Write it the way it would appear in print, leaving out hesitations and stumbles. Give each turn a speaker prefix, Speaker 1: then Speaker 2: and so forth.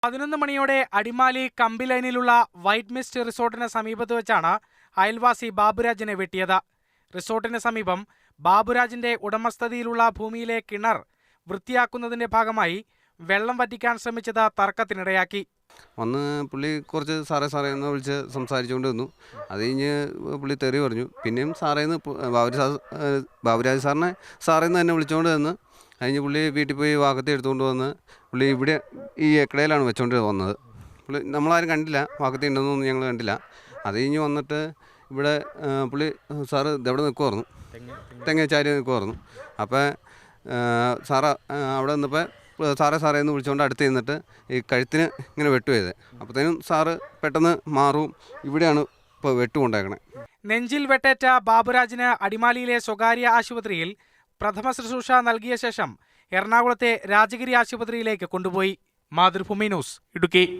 Speaker 1: 11 മണിയോടെ അടിമാലി കമ്പി ലൈനിലുള്ള white mist റിസോർട്ടിന് സമീപത്ത് വെച്ചാണ് അയൽവാസി ബാബുരാജിനെ വെട്ടിയത്. റിസോർട്ടിന് സമീപം ബാബുരാജിന്റെ ഉടമസ്ഥതയിലുള്ള ഭൂമിയിലെ കിണർ വൃത്തിയാക്കുന്നതിന്റെ ഭാഗമായി വെള്ളം വറ്റിക്കാൻ ശ്രമിച്ചത് തർക്കത്തിനിടയാക്കി.
Speaker 2: വന്ന് പുള്ളി കുറച്ച് സാറേ എന്ന് വിളിച്ച് സംസാരിച്ചുകൊണ്ട് വന്നു. അത് കഴിഞ്ഞ് പുള്ളി തെറി പറഞ്ഞു. പിന്നെയും സാറേന്ന് ബാബുരാജ് സാറേന്ന് തന്നെ വിളിച്ചുകൊണ്ട് വന്ന് കഴിഞ്ഞ് പുള്ളി വീട്ടിൽ പോയി വാക്കത്തി എടുത്തുകൊണ്ട് വന്ന് പുള്ളി ഇവിടെ ഈ എക്കടയിലാണ് വെച്ചുകൊണ്ട് വന്നത്. പുള്ളി നമ്മളാരും കണ്ടില്ല, വാക്കത്തി ഉണ്ടെന്നൊന്നും ഞങ്ങൾ കണ്ടില്ല. അത് കഴിഞ്ഞ് വന്നിട്ട് ഇവിടെ പുള്ളി സാറ് ഇതെവിടെ നിൽക്കുമായിരുന്നു, തെങ്ങേച്ചാരി നിൽക്കുമായിരുന്നു. അപ്പോൾ സാറ് അവിടെ നിന്നപ്പോൾ സാറേ എന്ന് വിളിച്ചുകൊണ്ട് അടുത്ത് നിന്നിട്ട് ഈ കഴുത്തിന് ഇങ്ങനെ വെട്ടുപോയത്. അപ്പോഴത്തേനും സാറ് പെട്ടെന്ന് മാറും. ഇവിടെയാണ് ഇപ്പോൾ വെട്ടുകൊണ്ടേക്കണേ.
Speaker 1: നെഞ്ചിൽ വെട്ടേറ്റ ബാബുരാജിന് അടിമാലിയിലെ സ്വകാര്യ ആശുപത്രിയിൽ പ്രഥമ ശുശ്രൂഷ നൽകിയ ശേഷം എറണാകുളത്തെ രാജഗിരി ആശുപത്രിയിലേക്ക് കൊണ്ടുപോയി. മാതൃഭൂമി ന്യൂസ്, ഇടുക്കി.